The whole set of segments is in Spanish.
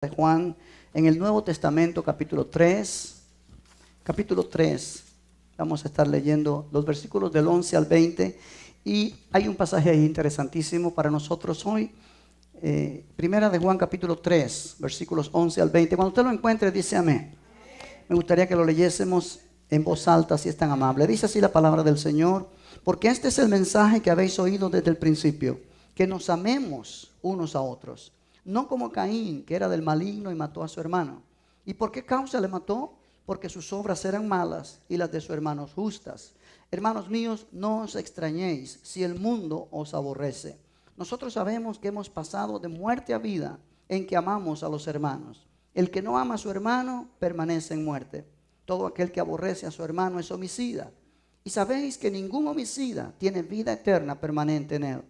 de Juan en el Nuevo Testamento, capítulo 3. Vamos a estar leyendo los versículos del 11 al 20. Y hay un pasaje ahí interesantísimo para nosotros hoy. Primera de Juan, capítulo 3, versículos 11 al 20. Cuando usted lo encuentre, dice amén. Me gustaría que lo leyésemos en voz alta, si es tan amable. Dice así la palabra del Señor: porque este es el mensaje que habéis oído desde el principio, que nos amemos unos a otros. No como Caín, que era del maligno y mató a su hermano. ¿Y por qué causa le mató? Porque sus obras eran malas y las de su hermano justas. Hermanos míos, no os extrañéis si el mundo os aborrece. Nosotros sabemos que hemos pasado de muerte a vida en que amamos a los hermanos. El que no ama a su hermano permanece en muerte. Todo aquel que aborrece a su hermano es homicida. Y sabéis que ningún homicida tiene vida eterna permanente en él.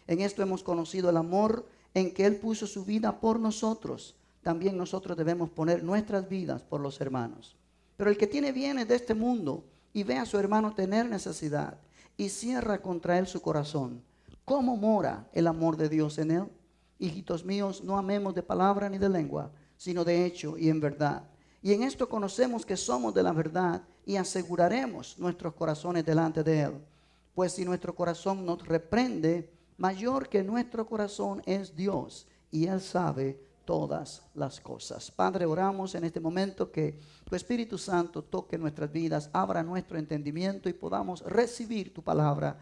En esto hemos conocido el amor en que Él puso su vida por nosotros. También nosotros debemos poner nuestras vidas por los hermanos. Pero el que tiene bienes de este mundo y ve a su hermano tener necesidad y cierra contra él su corazón, ¿cómo mora el amor de Dios en él? Hijitos míos, no amemos de palabra ni de lengua, sino de hecho y en verdad. Y en esto conocemos que somos de la verdad y aseguraremos nuestros corazones delante de Él. Pues si nuestro corazón nos reprende, mayor que nuestro corazón es Dios, y Él sabe todas las cosas. Padre, oramos en este momento que tu Espíritu Santo toque nuestras vidas, abra nuestro entendimiento y podamos recibir tu palabra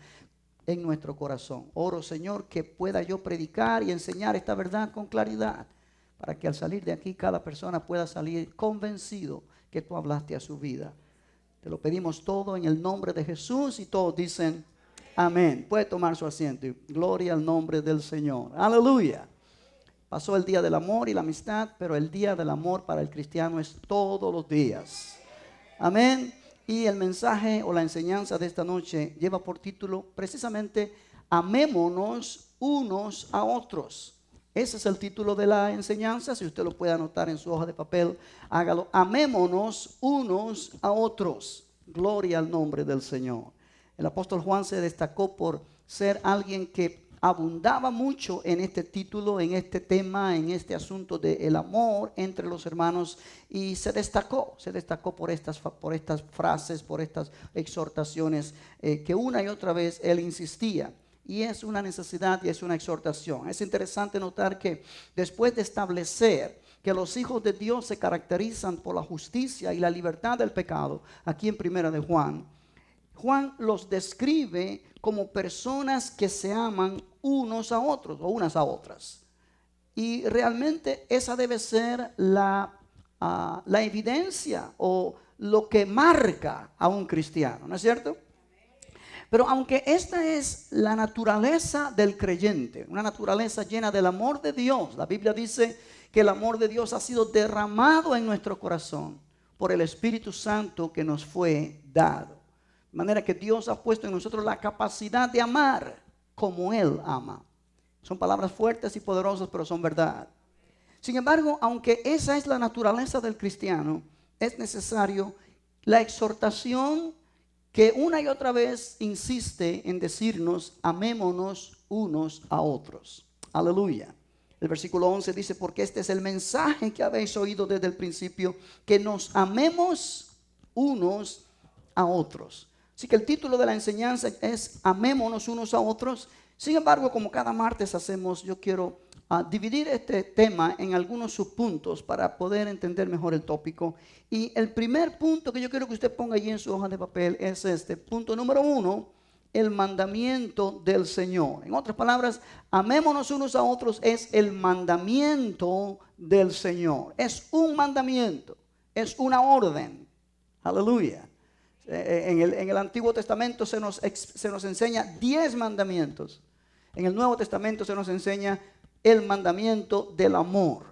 en nuestro corazón. Oro, Señor, que pueda yo predicar y enseñar esta verdad con claridad, para que al salir de aquí cada persona pueda salir convencido que tú hablaste a su vida. Te lo pedimos todo en el nombre de Jesús, y todos dicen amén. Puede tomar su asiento. Gloria al nombre del Señor. Aleluya. Pasó el día del amor y la amistad, pero el día del amor para el cristiano es todos los días. Amén. Y el mensaje o la enseñanza de esta noche lleva por título precisamente amémonos unos a otros. Ese es el título de la enseñanza. Si usted lo puede anotar en su hoja de papel, hágalo. Amémonos unos a otros. Gloria al nombre del Señor. El apóstol Juan se destacó por ser alguien que abundaba mucho en este título, en este tema, en este asunto del amor entre los hermanos, y se destacó por estas frases, por estas exhortaciones que una y otra vez él insistía. Y es una necesidad y es una exhortación. Es interesante notar que después de establecer que los hijos de Dios se caracterizan por la justicia y la libertad del pecado, aquí en Primera de Juan los describe como personas que se aman unos a otros o unas a otras. Y realmente esa debe ser la evidencia o lo que marca a un cristiano, ¿no es cierto? Pero aunque esta es la naturaleza del creyente, una naturaleza llena del amor de Dios, la Biblia dice que el amor de Dios ha sido derramado en nuestro corazón por el Espíritu Santo que nos fue dado. De manera que Dios ha puesto en nosotros la capacidad de amar como Él ama. Son palabras fuertes y poderosas, pero son verdad. Sin embargo, aunque esa es la naturaleza del cristiano, es necesario la exhortación que una y otra vez insiste en decirnos: amémonos unos a otros. Aleluya. El versículo 11 dice: porque este es el mensaje que habéis oído desde el principio, que nos amemos unos a otros. Así que el título de la enseñanza es amémonos unos a otros. Sin embargo, como cada martes hacemos, yo quiero dividir este tema en algunos subpuntos para poder entender mejor el tópico. Y el primer punto que yo quiero que usted ponga allí en su hoja de papel es este. Punto número 1, el mandamiento del Señor. En otras palabras, amémonos unos a otros es el mandamiento del Señor. Es un mandamiento, es una orden. Aleluya. En el Antiguo Testamento se nos enseña 10 mandamientos. En el Nuevo Testamento se nos enseña el mandamiento del amor.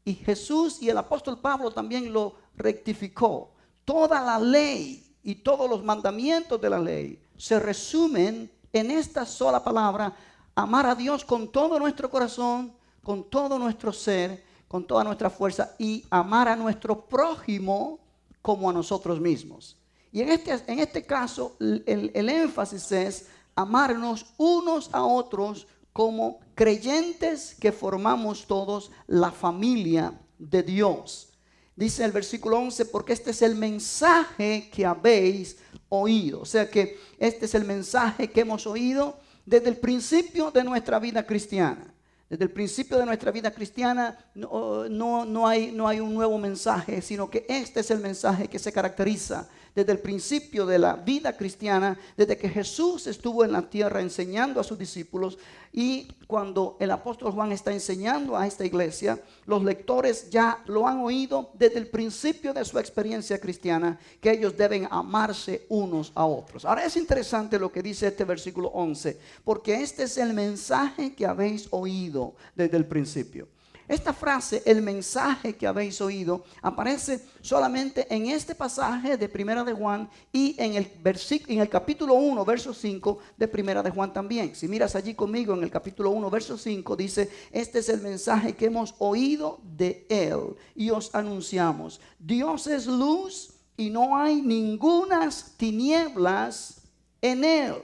Y Jesús y el apóstol Pablo también lo rectificó. Toda la ley y todos los mandamientos de la ley se resumen en esta sola palabra: amar a Dios con todo nuestro corazón, con todo nuestro ser, con toda nuestra fuerza, y amar a nuestro prójimo como a nosotros mismos. Y en este caso el énfasis es amarnos unos a otros como creyentes que formamos todos la familia de Dios. Dice el versículo 11, porque este es el mensaje que habéis oído. O sea que este es el mensaje que hemos oído desde el principio de nuestra vida cristiana. Desde el principio de nuestra vida cristiana no hay un nuevo mensaje, sino que este es el mensaje que se caracteriza desde el principio de la vida cristiana, desde que Jesús estuvo en la tierra enseñando a sus discípulos. Y cuando el apóstol Juan está enseñando a esta iglesia, los lectores ya lo han oído desde el principio de su experiencia cristiana, que ellos deben amarse unos a otros. Ahora es interesante lo que dice este versículo 11, porque este es el mensaje que habéis oído desde el principio. Esta frase, el mensaje que habéis oído, aparece solamente en este pasaje de Primera de Juan y en el capítulo 1, verso 5 de Primera de Juan también. Si miras allí conmigo en el capítulo 1, verso 5, dice: este es el mensaje que hemos oído de él y os anunciamos. Dios es luz y no hay ningunas tinieblas en él.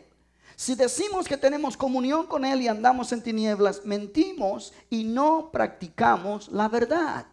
Si decimos que tenemos comunión con Él y andamos en tinieblas, mentimos y no practicamos la verdad.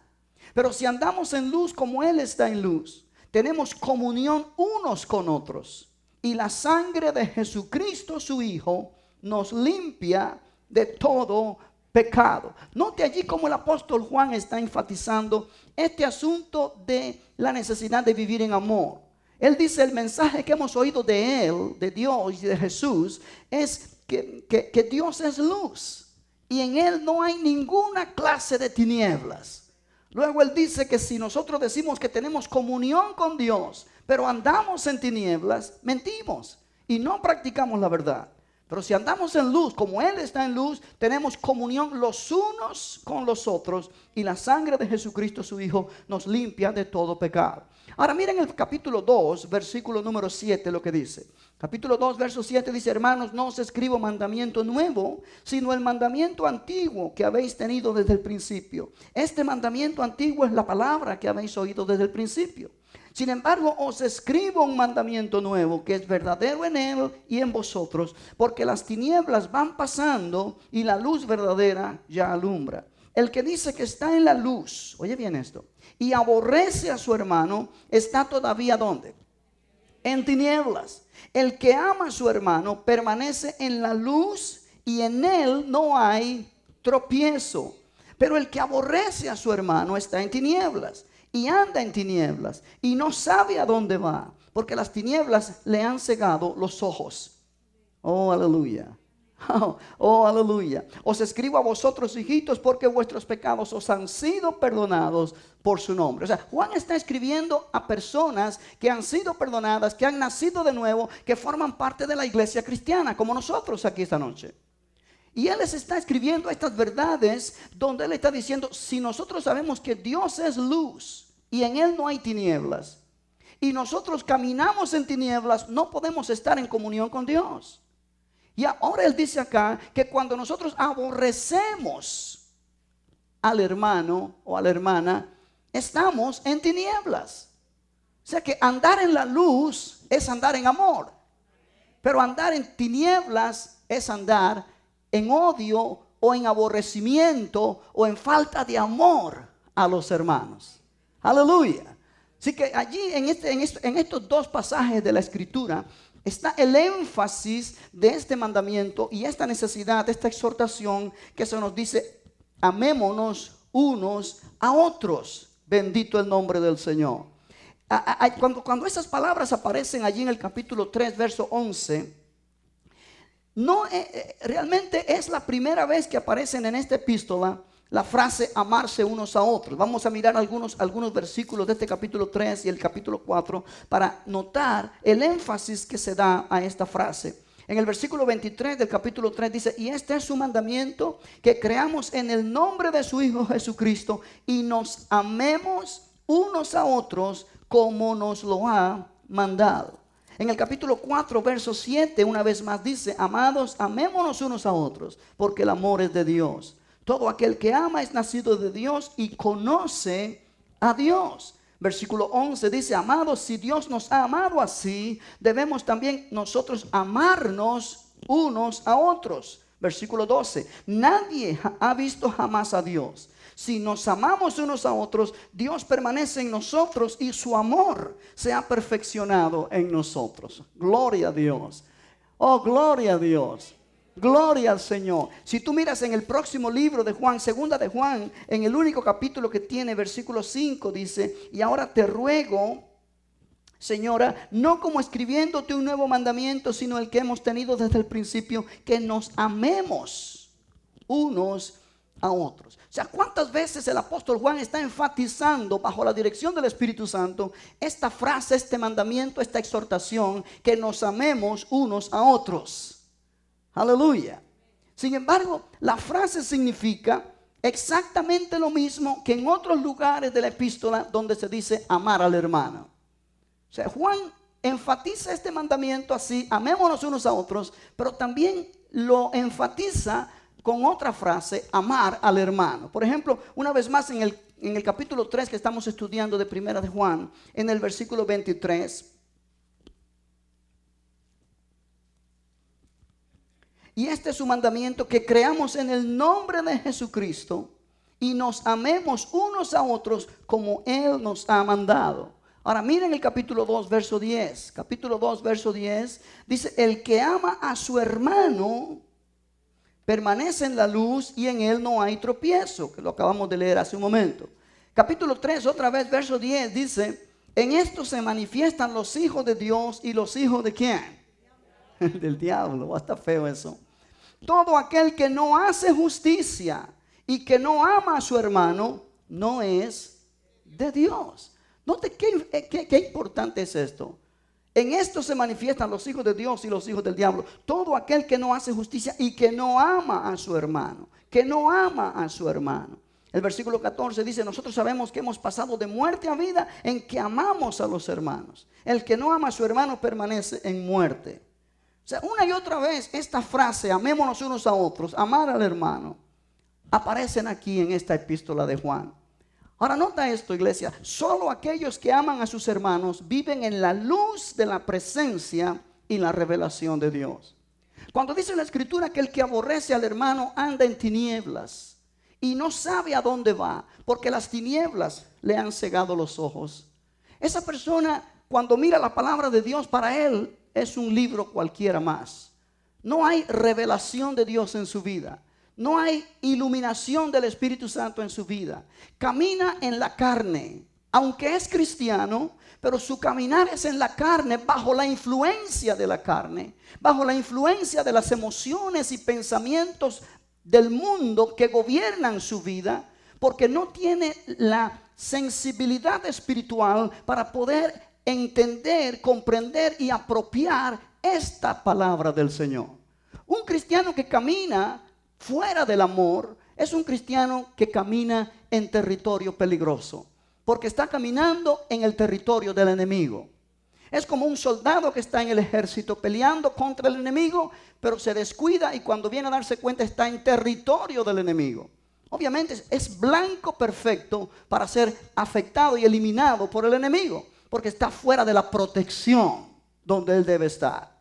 Pero si andamos en luz como Él está en luz, tenemos comunión unos con otros. Y la sangre de Jesucristo, su Hijo, nos limpia de todo pecado. Note allí como el apóstol Juan está enfatizando este asunto de la necesidad de vivir en amor. Él dice: el mensaje que hemos oído de Él, de Dios y de Jesús, es que Dios es luz y en Él no hay ninguna clase de tinieblas. Luego Él dice que si nosotros decimos que tenemos comunión con Dios, pero andamos en tinieblas, mentimos y no practicamos la verdad. Pero si andamos en luz, como Él está en luz, tenemos comunión los unos con los otros, y la sangre de Jesucristo, su Hijo, nos limpia de todo pecado. Ahora miren el capítulo 2, versículo número 7, lo que dice. Capítulo 2, verso 7 dice: hermanos, no os escribo mandamiento nuevo, sino el mandamiento antiguo que habéis tenido desde el principio. Este mandamiento antiguo es la palabra que habéis oído desde el principio. Sin embargo, os escribo un mandamiento nuevo, que es verdadero en Él y en vosotros, porque las tinieblas van pasando y la luz verdadera ya alumbra. El que dice que está en la luz, oye bien esto, y aborrece a su hermano, está todavía ¿dónde? En tinieblas. El que ama a su hermano permanece en la luz y en él no hay tropiezo. Pero el que aborrece a su hermano está en tinieblas y anda en tinieblas y no sabe a dónde va, porque las tinieblas le han cegado los ojos. Oh, aleluya. Oh, aleluya. Os escribo a vosotros, hijitos, porque vuestros pecados os han sido perdonados por su nombre. O sea, Juan está escribiendo a personas que han sido perdonadas, que han nacido de nuevo, que forman parte de la iglesia cristiana, como nosotros aquí esta noche. Y Él les está escribiendo estas verdades donde Él está diciendo: si nosotros sabemos que Dios es luz y en Él no hay tinieblas, y nosotros caminamos en tinieblas, no podemos estar en comunión con Dios. Y ahora Él dice acá que cuando nosotros aborrecemos al hermano o a la hermana, estamos en tinieblas. O sea que andar en la luz es andar en amor, pero andar en tinieblas es andar en odio o en aborrecimiento o en falta de amor a los hermanos. Aleluya. Así que allí en estos dos pasajes de la Escritura está el énfasis de este mandamiento y esta necesidad, esta exhortación que se nos dice: amémonos unos a otros. Bendito el nombre del Señor. Cuando esas palabras aparecen allí en el capítulo 3, verso 11, no, realmente es la primera vez que aparecen en esta epístola la frase amarse unos a otros. Vamos a mirar algunos versículos de este capítulo 3 y el capítulo 4 para notar el énfasis que se da a esta frase. En el versículo 23 del capítulo 3 dice: y este es su mandamiento, que creamos en el nombre de su Hijo Jesucristo y nos amemos unos a otros como nos lo ha mandado. En el capítulo 4, verso 7, una vez más dice: amados, amémonos unos a otros, porque el amor es de Dios. Todo aquel que ama es nacido de Dios y conoce a Dios. Versículo 11 dice: amados, si Dios nos ha amado así, debemos también nosotros amarnos unos a otros. Versículo 12: nadie ha visto jamás a Dios. Si nos amamos unos a otros, Dios permanece en nosotros y su amor se ha perfeccionado en nosotros. Gloria a Dios. Oh, gloria a Dios. Gloria al Señor. Si tú miras en el próximo libro de Juan, segunda de Juan, en el único capítulo que tiene, versículo 5, dice: y ahora te ruego, Señora, no como escribiéndote un nuevo mandamiento, sino el que hemos tenido desde el principio, que nos amemos unos a otros. O sea, ¿cuántas veces el apóstol Juan está enfatizando bajo la dirección del Espíritu Santo esta frase, este mandamiento, esta exhortación, que nos amemos unos a otros? Aleluya. Sin embargo, la frase significa exactamente lo mismo que en otros lugares de la epístola donde se dice amar al hermano. O sea, Juan enfatiza este mandamiento así: amémonos unos a otros, pero también lo enfatiza con otra frase: amar al hermano. Por ejemplo, una vez más en el capítulo 3 que estamos estudiando de Primera de Juan, en el versículo 23. Y este es su mandamiento, que creamos en el nombre de Jesucristo y nos amemos unos a otros como Él nos ha mandado. Ahora miren el capítulo 2, verso 10. Capítulo 2, verso 10. Dice: el que ama a su hermano permanece en la luz y en él no hay tropiezo, que lo acabamos de leer hace un momento. Capítulo 3, otra vez, verso 10, dice: en esto se manifiestan los hijos de Dios y los hijos de ¿quién? Del diablo. Está feo eso. Todo aquel que no hace justicia y que no ama a su hermano no es de Dios. Note qué importante es esto. En esto se manifiestan los hijos de Dios y los hijos del diablo. Todo aquel que no hace justicia y que no ama a su hermano. Que no ama a su hermano. El versículo 14 dice: nosotros sabemos que hemos pasado de muerte a vida en que amamos a los hermanos. El que no ama a su hermano permanece en muerte. O sea, una y otra vez esta frase, amémonos unos a otros, amar al hermano, aparecen aquí en esta epístola de Juan. Ahora nota esto, iglesia: solo aquellos que aman a sus hermanos viven en la luz de la presencia y la revelación de Dios. Cuando dice la escritura que el que aborrece al hermano anda en tinieblas y no sabe a dónde va, porque las tinieblas le han cegado los ojos. Esa persona, cuando mira la palabra de Dios, para él es un libro cualquiera más. No hay revelación de Dios en su vida. No hay iluminación del Espíritu Santo en su vida. Camina en la carne, aunque es cristiano, pero su caminar es en la carne, bajo la influencia de la carne, bajo la influencia de las emociones y pensamientos del mundo que gobiernan su vida, porque no tiene la sensibilidad espiritual para poder entender, comprender y apropiar esta palabra del Señor. Un cristiano que camina fuera del amor es un cristiano que camina en territorio peligroso, porque está caminando en el territorio del enemigo. Es como un soldado que está en el ejército peleando contra el enemigo, pero se descuida y cuando viene a darse cuenta está en territorio del enemigo. Obviamente es blanco perfecto para ser afectado y eliminado por el enemigo, porque está fuera de la protección donde él debe estar.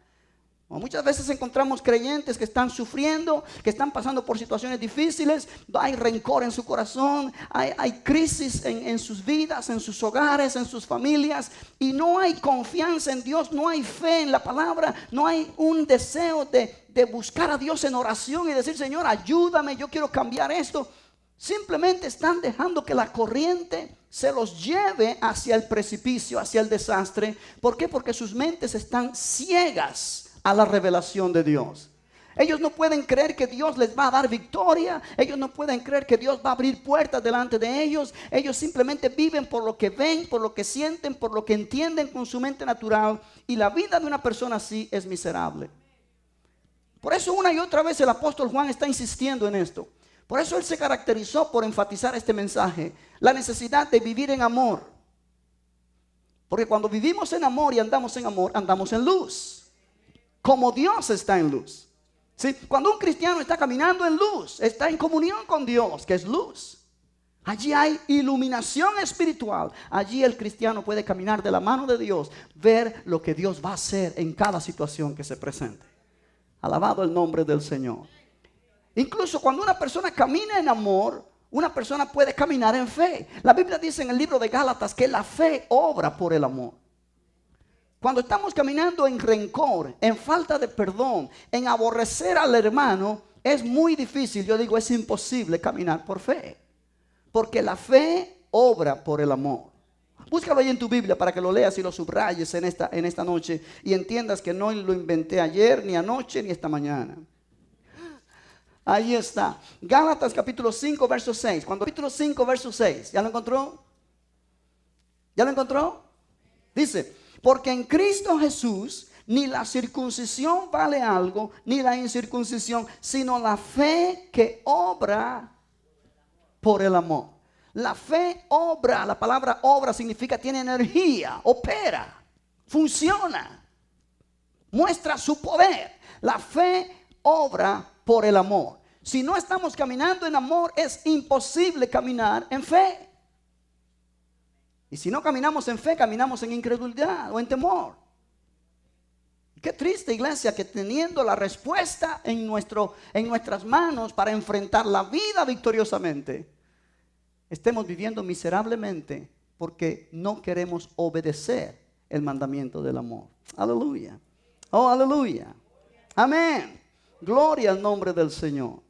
Muchas veces encontramos creyentes que están sufriendo, que están pasando por situaciones difíciles, hay rencor en su corazón, hay crisis en sus vidas, en sus hogares, en sus familias, y no hay confianza en Dios, no hay fe en la palabra, no hay un deseo de buscar a Dios en oración y decir: Señor, ayúdame, yo quiero cambiar esto. Simplemente están dejando que la corriente se los lleve hacia el precipicio, hacia el desastre. ¿Por qué? Porque sus mentes están ciegas a la revelación de Dios. Ellos no pueden creer que Dios les va a dar victoria. Ellos no pueden creer que Dios va a abrir puertas delante de ellos. Ellos simplemente viven por lo que ven, por lo que sienten, por lo que entienden con su mente natural. Y la vida de una persona así es miserable. Por eso una y otra vez el apóstol Juan está insistiendo en esto. Por eso él se caracterizó por enfatizar este mensaje: la necesidad de vivir en amor. Porque cuando vivimos en amor y andamos en amor, andamos en luz, como Dios está en luz. ¿Sí? Cuando un cristiano está caminando en luz, está en comunión con Dios, que es luz. Allí hay iluminación espiritual. Allí el cristiano puede caminar de la mano de Dios, ver lo que Dios va a hacer en cada situación que se presente. Alabado el nombre del Señor. Incluso cuando una persona camina en amor, una persona puede caminar en fe. La Biblia dice en el libro de Gálatas que la fe obra por el amor. Cuando estamos caminando en rencor, en falta de perdón, en aborrecer al hermano, es muy difícil, yo digo, es imposible caminar por fe. Porque la fe obra por el amor. Búscalo ahí en tu Biblia para que lo leas y lo subrayes en esta noche y entiendas que no lo inventé ayer, ni anoche, ni esta mañana. Ahí está. Gálatas capítulo 5, verso 6. Cuando capítulo 5, verso 6. ¿Ya lo encontró? ¿Ya lo encontró? Dice, porque en Cristo Jesús ni la circuncisión vale algo, ni la incircuncisión, sino la fe que obra por el amor. La fe obra, la palabra obra significa tiene energía, opera, funciona, muestra su poder. La fe obra por el amor. Si no estamos caminando en amor, es imposible caminar en fe. Y si no caminamos en fe, caminamos en incredulidad o en temor. Qué triste, iglesia, que teniendo la respuesta en nuestras manos para enfrentar la vida victoriosamente, estemos viviendo miserablemente porque no queremos obedecer el mandamiento del amor. Aleluya. Oh, aleluya. Amén. Gloria al nombre del Señor.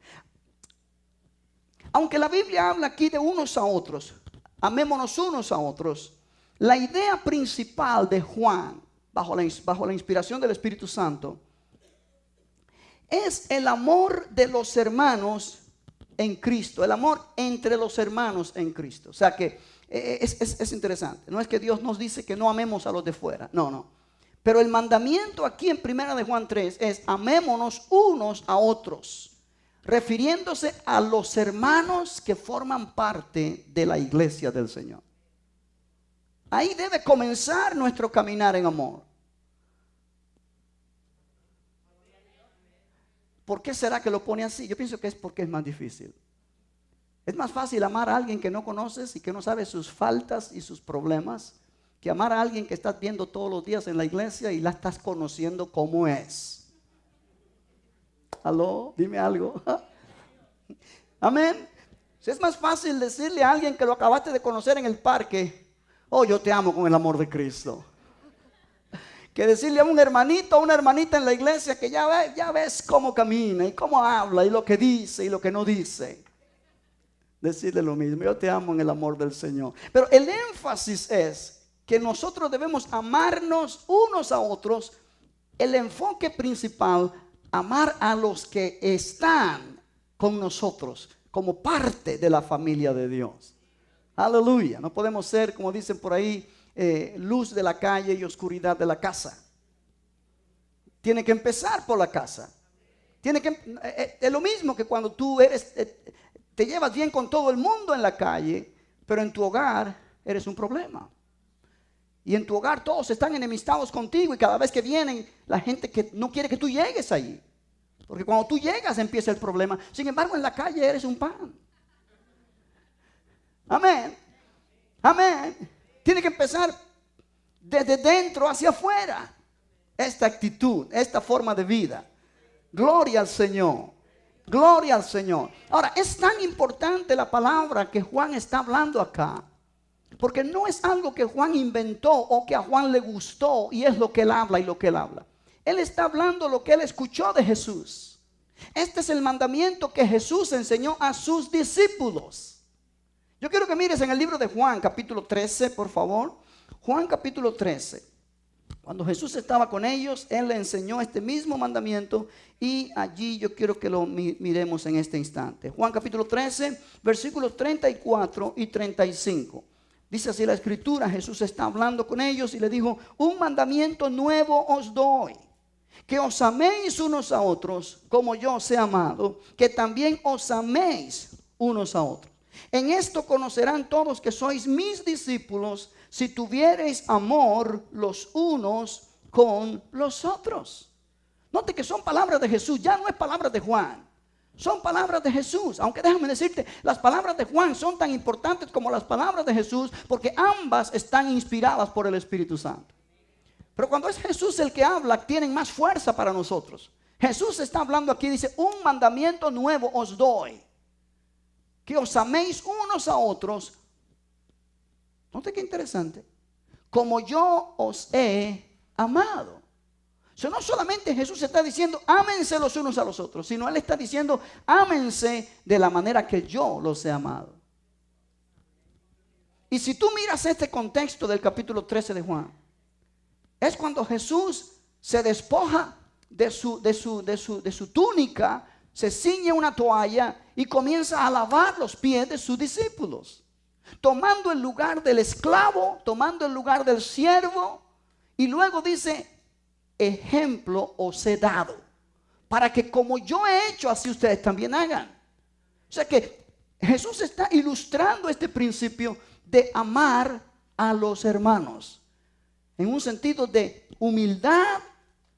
Aunque la Biblia habla aquí de unos a otros, amémonos unos a otros, la idea principal de Juan, bajo la inspiración del Espíritu Santo, es el amor de los hermanos en Cristo, el amor entre los hermanos en Cristo. O sea que es interesante. No es que Dios nos dice que no amemos a los de fuera, no. Pero el mandamiento aquí en 1 de Juan 3 es amémonos unos a otros, refiriéndose a los hermanos que forman parte de la iglesia del Señor. Ahí debe comenzar nuestro caminar en amor. ¿Por qué será que lo pone así? Yo pienso que es porque es más difícil. Es más fácil amar a alguien que no conoces y que no sabe sus faltas y sus problemas, que amar a alguien que estás viendo todos los días en la iglesia y la estás conociendo como es. ¿Aló? Dime algo. Amén. Es más fácil decirle a alguien que lo acabaste de conocer en el parque, oh, yo te amo con el amor de Cristo, que decirle a un hermanito o una hermanita en la iglesia que ya ves cómo camina y cómo habla y lo que dice y lo que no dice. Decirle lo mismo, yo te amo en el amor del Señor. Pero el énfasis es que nosotros debemos amarnos unos a otros. El enfoque principal, amar a los que están con nosotros como parte de la familia de Dios. Aleluya. No podemos ser, como dicen por ahí, luz de la calle y oscuridad de la casa. Tiene que empezar por la casa. Es lo mismo que cuando tú te llevas bien con todo el mundo en la calle, pero en tu hogar eres un problema. Y en tu hogar todos están enemistados contigo y cada vez que vienen la gente que no quiere que tú llegues ahí. Porque cuando tú llegas empieza el problema. Sin embargo, en la calle eres un pan. Amén. Amén. Tiene que empezar desde dentro hacia afuera. Esta actitud, esta forma de vida. Gloria al Señor. Gloria al Señor. Ahora, es tan importante la palabra que Juan está hablando acá, porque no es algo que Juan inventó o que a Juan le gustó y es lo que él habla y lo que él habla. Él está hablando lo que él escuchó de Jesús. Este es el mandamiento que Jesús enseñó a sus discípulos. Yo quiero que mires en el libro de Juan, capítulo 13, por favor. Juan, capítulo 13. Cuando Jesús estaba con ellos, Él le enseñó este mismo mandamiento y allí yo quiero que lo miremos en este instante. Juan capítulo 13, versículos 34 y 35. Dice así la escritura, Jesús está hablando con ellos y le dijo, un mandamiento nuevo os doy, que os améis unos a otros como yo os he amado, que también os améis unos a otros. En esto conocerán todos que sois mis discípulos, si tuviereis amor los unos con los otros. Note que son palabras de Jesús, ya no es palabras de Juan. Son palabras de Jesús. Aunque déjame decirte, las palabras de Juan son tan importantes como las palabras de Jesús, porque ambas están inspiradas por el Espíritu Santo. Pero cuando es Jesús el que habla, tienen más fuerza para nosotros. Jesús está hablando aquí, dice, un mandamiento nuevo os doy, que os améis unos a otros. Note qué interesante. Como yo os he amado. O sea, no solamente Jesús está diciendo, ámense los unos a los otros, sino Él está diciendo, ámense de la manera que yo los he amado. Y si tú miras este contexto del capítulo 13 de Juan, es cuando Jesús se despoja de su túnica, se ciñe una toalla y comienza a lavar los pies de sus discípulos, tomando el lugar del esclavo, tomando el lugar del siervo, y luego dice, ejemplo os he dado, para que como yo he hecho, así ustedes también hagan. O sea que Jesús está ilustrando este principio de amar a los hermanos, en un sentido de humildad,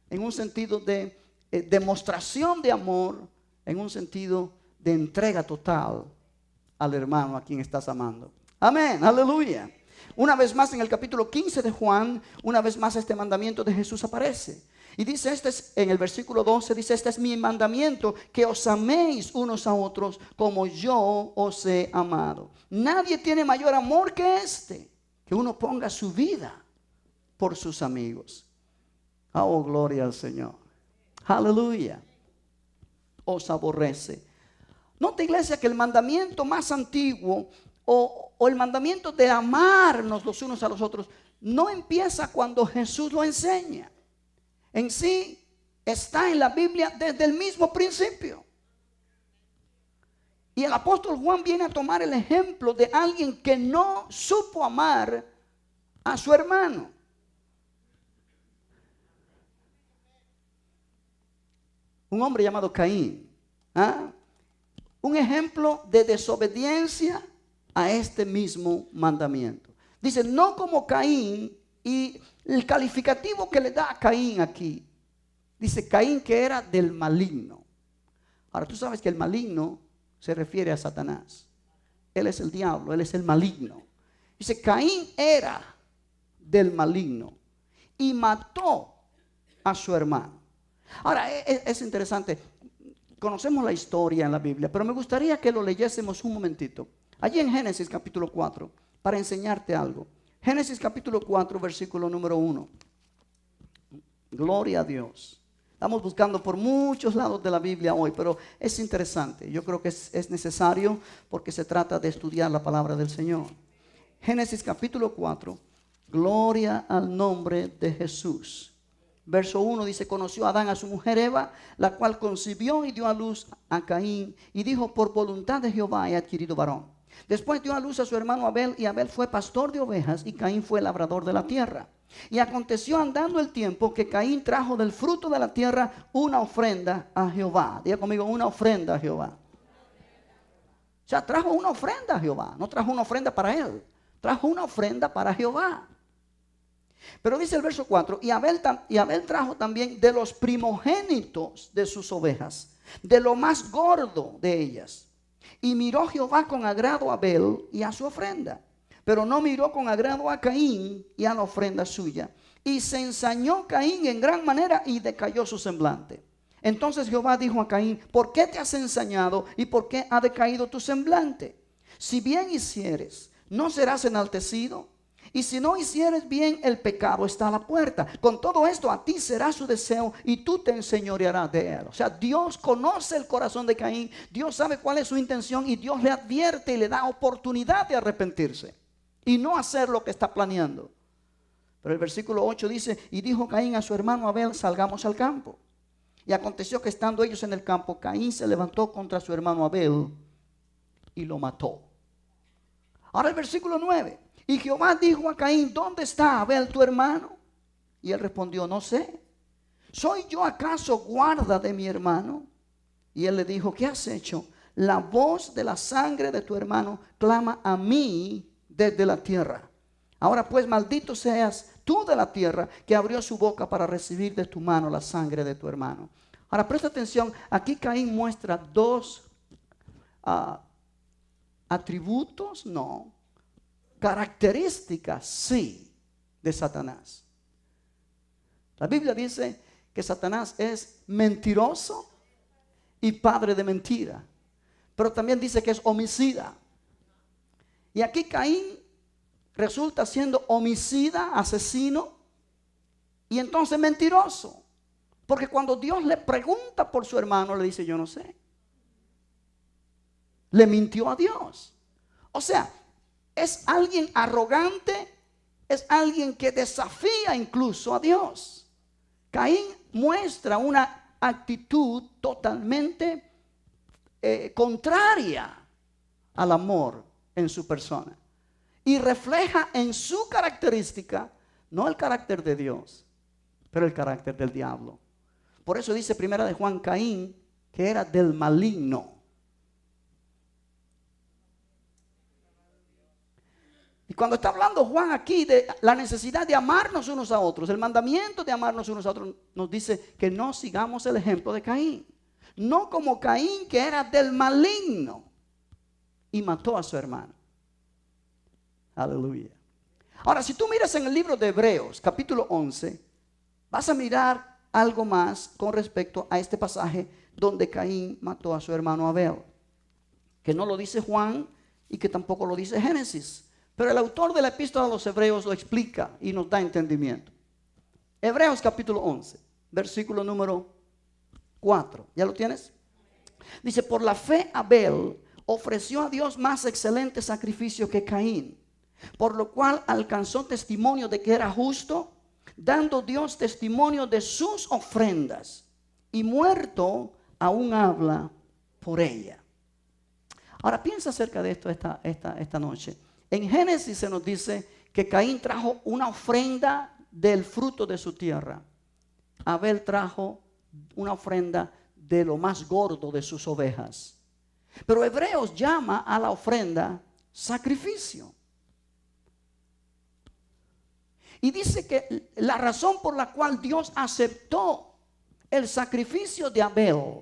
en un sentido de demostración de amor, en un sentido de entrega total al hermano a quien estás amando. Amén, aleluya. Una vez más en el capítulo 15 de Juan, una vez más este mandamiento de Jesús aparece. Y dice, en el versículo 12, dice, este es mi mandamiento, que os améis unos a otros como yo os he amado. Nadie tiene mayor amor que este, que uno ponga su vida por sus amigos. Oh, gloria al Señor. Aleluya. Os aborrece. Nota, iglesia, que el mandamiento más antiguo o el mandamiento de amarnos los unos a los otros no empieza cuando Jesús lo enseña. En sí está en la Biblia desde el mismo principio. Y el apóstol Juan viene a tomar el ejemplo de alguien que no supo amar a su hermano. Un hombre llamado Caín. Un ejemplo de desobediencia a este mismo mandamiento. Dice, no como Caín, y el calificativo que le da a Caín aquí, dice Caín que era del maligno. Ahora tú sabes que el maligno se refiere a Satanás. Él es el diablo, él es el maligno. Dice, Caín era del maligno y mató a su hermano. Ahora es interesante, conocemos la historia en la Biblia, pero me gustaría que lo leyésemos un momentito. Allí en Génesis capítulo 4, para enseñarte algo. Génesis capítulo 4, versículo número 1. Gloria a Dios. Estamos buscando por muchos lados de la Biblia hoy, pero es interesante. Yo creo que es necesario porque se trata de estudiar la palabra del Señor. Génesis capítulo 4, gloria al nombre de Jesús. Verso 1 dice, conoció Adán a su mujer Eva, la cual concibió y dio a luz a Caín, y dijo, por voluntad de Jehová he adquirido varón. Después dio a luz a su hermano Abel, y Abel fue pastor de ovejas, y Caín fue labrador de la tierra. Y aconteció andando el tiempo que Caín trajo del fruto de la tierra una ofrenda a Jehová. Diga conmigo, una ofrenda a Jehová. O sea, trajo una ofrenda a Jehová, no trajo una ofrenda para él, trajo una ofrenda para Jehová. Pero dice el verso 4, y Abel trajo también de los primogénitos de sus ovejas, de lo más gordo de ellas. Y miró Jehová con agrado a Abel y a su ofrenda, pero no miró con agrado a Caín y a la ofrenda suya. Y se ensañó Caín en gran manera y decayó su semblante. Entonces Jehová dijo a Caín, ¿por qué te has ensañado y por qué ha decaído tu semblante? Si bien hicieres, ¿no serás enaltecido? Y si no hicieres bien, el pecado está a la puerta. Con todo esto a ti será su deseo y tú te enseñorearás de él. O sea, Dios conoce el corazón de Caín. Dios sabe cuál es su intención y Dios le advierte y le da oportunidad de arrepentirse y no hacer lo que está planeando. Pero el versículo 8 dice, y dijo Caín a su hermano Abel, salgamos al campo. Y aconteció que estando ellos en el campo, Caín se levantó contra su hermano Abel y lo mató. Ahora el versículo 9. Y Jehová dijo a Caín, ¿dónde está Abel tu hermano? Y él respondió, no sé. ¿Soy yo acaso guarda de mi hermano? Y él le dijo, ¿qué has hecho? La voz de la sangre de tu hermano clama a mí desde la tierra. Ahora pues maldito seas tú de la tierra que abrió su boca para recibir de tu mano la sangre de tu hermano. Ahora presta atención, aquí Caín muestra dos atributos, características, sí, de Satanás. La Biblia dice que Satanás es mentiroso y padre de mentira. pero también dice que es homicida. Y aquí Caín resulta siendo homicida, asesino y entonces mentiroso. Porque cuando Dios le pregunta por su hermano, le dice: yo no sé. Le mintió a Dios. O sea, es alguien arrogante, es alguien que desafía incluso a Dios. Caín muestra una actitud totalmente contraria al amor en su persona. Y refleja en su característica, no el carácter de Dios, pero el carácter del diablo. Por eso dice primera de Juan, Caín, que era del maligno. Y cuando está hablando Juan aquí de la necesidad de amarnos unos a otros, el mandamiento de amarnos unos a otros, nos dice que no sigamos el ejemplo de Caín. No como Caín, que era del maligno y mató a su hermano. Aleluya. Ahora, si tú miras en el libro de Hebreos, capítulo 11, vas a mirar algo más con respecto a este pasaje donde Caín mató a su hermano Abel, que no lo dice Juan y que tampoco lo dice Génesis. Pero el autor de la epístola a los Hebreos lo explica y nos da entendimiento. Hebreos capítulo 11, versículo número 4. ¿Ya lo tienes? Dice: por la fe Abel ofreció a Dios más excelente sacrificio que Caín, por lo cual alcanzó testimonio de que era justo, dando Dios testimonio de sus ofrendas, y muerto aún habla por ella. Ahora piensa acerca de esto esta noche. En Génesis se nos dice que Caín trajo una ofrenda del fruto de su tierra. Abel trajo una ofrenda de lo más gordo de sus ovejas. Pero Hebreos llama a la ofrenda sacrificio. Y dice que la razón por la cual Dios aceptó el sacrificio de Abel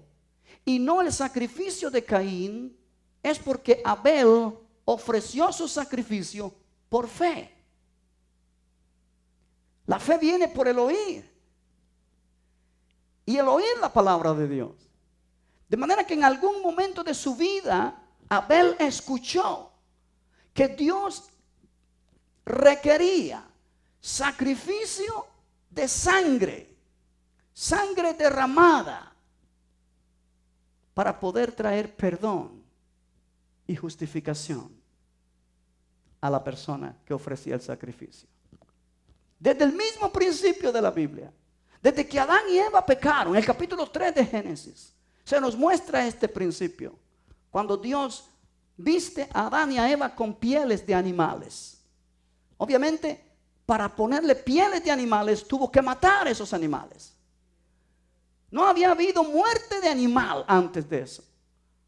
y no el sacrificio de Caín es porque Abel ofreció su sacrificio por fe. La fe viene por el oír. Y el oír la palabra de Dios. De manera que en algún momento de su vida, Abel escuchó que Dios requería sacrificio de sangre, sangre derramada, para poder traer perdón y justificación a la persona que ofrecía el sacrificio. Desde el mismo principio de la Biblia, desde que Adán y Eva pecaron, en el capítulo 3 de Génesis, se nos muestra este principio. Cuando Dios viste a Adán y a Eva con pieles de animales. Obviamente, para ponerle pieles de animales, tuvo que matar a esos animales. No había habido muerte de animal antes de eso.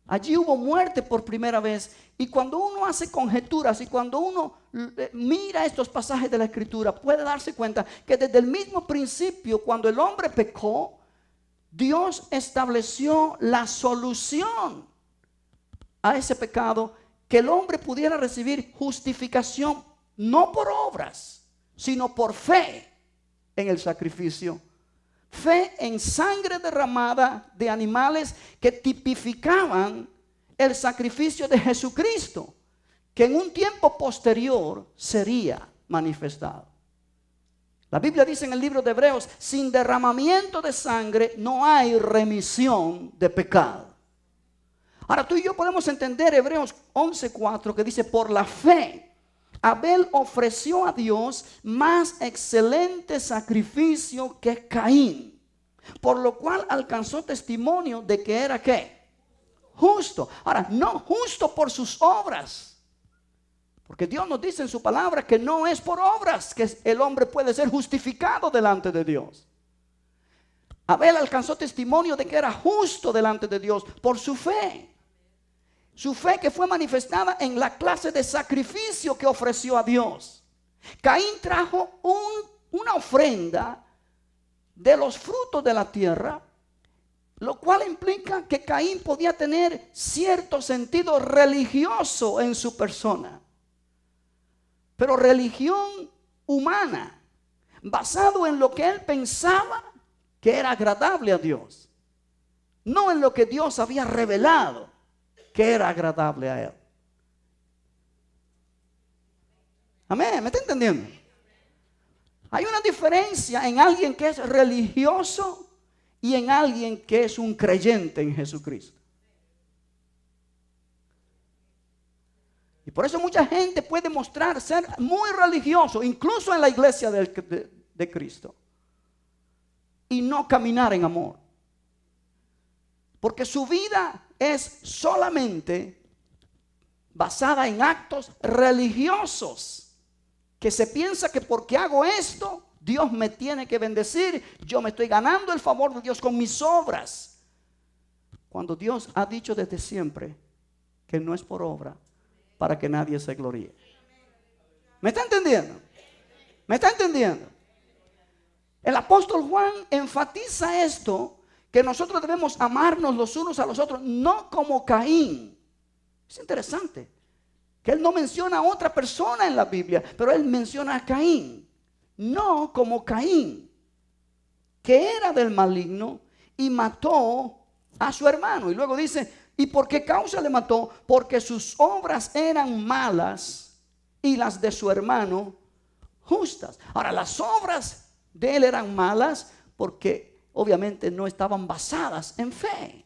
Allí hubo muerte por primera vez. Y cuando uno hace conjeturas y cuando uno mira estos pasajes de la Escritura, puede darse cuenta que desde el mismo principio, cuando el hombre pecó, Dios estableció la solución a ese pecado, que el hombre pudiera recibir justificación no por obras, sino por fe en el sacrificio. Fe en sangre derramada de animales que tipificaban el sacrificio de Jesucristo, que en un tiempo posterior sería manifestado. La Biblia dice en el libro de Hebreos: sin derramamiento de sangre no hay remisión de pecado. Ahora tú y yo podemos entender Hebreos 11:4, que dice: por la fe Abel ofreció a Dios más excelente sacrificio que Caín, por lo cual alcanzó testimonio de que era ¿qué? Justo. Ahora, no justo por sus obras, porque Dios nos dice en su palabra que no es por obras que el hombre puede ser justificado delante de Dios. Abel alcanzó testimonio de que era justo delante de Dios por su fe. Su fe que fue manifestada en la clase de sacrificio que ofreció a Dios. Caín trajo una ofrenda de los frutos de la tierra, lo cual implica que Caín podía tener cierto sentido religioso en su persona, pero religión humana, basado en lo que él pensaba que era agradable a Dios, no en lo que Dios había revelado. que era agradable a Él. Amén, ¿me está entendiendo? Hay una diferencia en alguien que es religioso y en alguien que es un creyente en Jesucristo. Y por eso mucha gente puede mostrar ser muy religioso, incluso en la iglesia de Cristo, y no caminar en amor. Porque su vida es solamente basada en actos religiosos, que se piensa que porque hago esto, Dios me tiene que bendecir, yo me estoy ganando el favor de Dios con mis obras. Cuando Dios ha dicho desde siempre que no es por obra, para que nadie se gloríe. ¿Me está entendiendo? ¿Me está entendiendo? El apóstol Juan enfatiza esto, que nosotros debemos amarnos los unos a los otros, no como Caín. Es interesante que él no menciona a otra persona en la Biblia, pero él menciona a Caín. No como Caín, que era del maligno y mató a su hermano. Y luego dice, ¿y por qué causa le mató? Porque sus obras eran malas y las de su hermano justas. Ahora, las obras de él eran malas porque obviamente no estaban basadas en fe.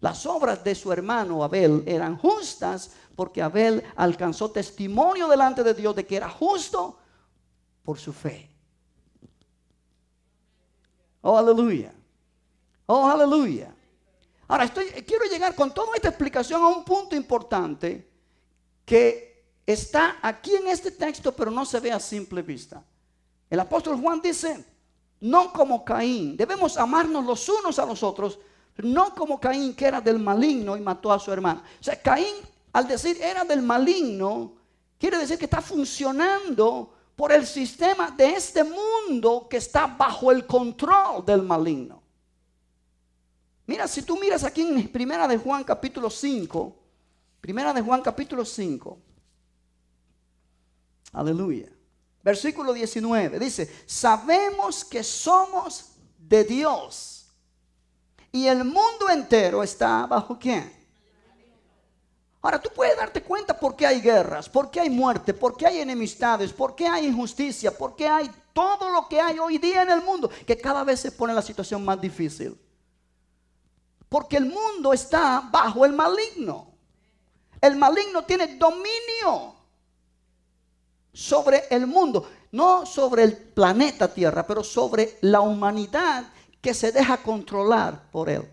Las obras de su hermano Abel eran justas porque Abel alcanzó testimonio delante de Dios de que era justo por su fe. Oh, aleluya. Oh, aleluya. Ahora quiero llegar con toda esta explicación a un punto importante que está aquí en este texto, pero no se ve a simple vista. El apóstol Juan dice, no como Caín, debemos amarnos los unos a los otros, no como Caín, que era del maligno y mató a su hermano. O sea, Caín, al decir era del maligno, quiere decir que está funcionando por el sistema de este mundo que está bajo el control del maligno. Mira, si tú miras aquí en Primera de Juan capítulo 5, Primera de Juan capítulo 5, aleluya, versículo 19, dice, sabemos que somos de Dios y el mundo entero está bajo ¿quién? Ahora, tú puedes darte cuenta por qué hay guerras, por qué hay muerte, por qué hay enemistades, por qué hay injusticia, por qué hay todo lo que hay hoy día en el mundo, que cada vez se pone la situación más difícil. Porque el mundo está bajo el maligno. El maligno tiene dominio sobre el mundo, no sobre el planeta Tierra, pero sobre la humanidad que se deja controlar por él.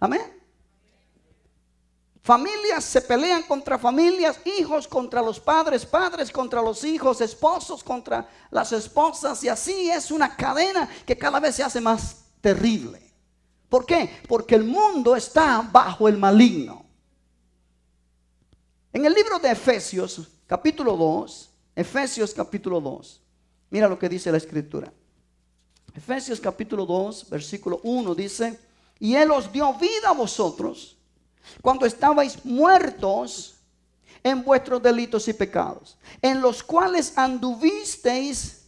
Amén. Familias se pelean contra familias, hijos contra los padres, padres contra los hijos, esposos contra las esposas, y así es una cadena que cada vez se hace más terrible. ¿Por qué? Porque el mundo está bajo el maligno. En el libro de Efesios, capítulo 2, Efesios capítulo 2, mira lo que dice la escritura. Efesios capítulo 2, versículo 1 dice, y Él os dio vida a vosotros cuando estabais muertos en vuestros delitos y pecados, en los cuales anduvisteis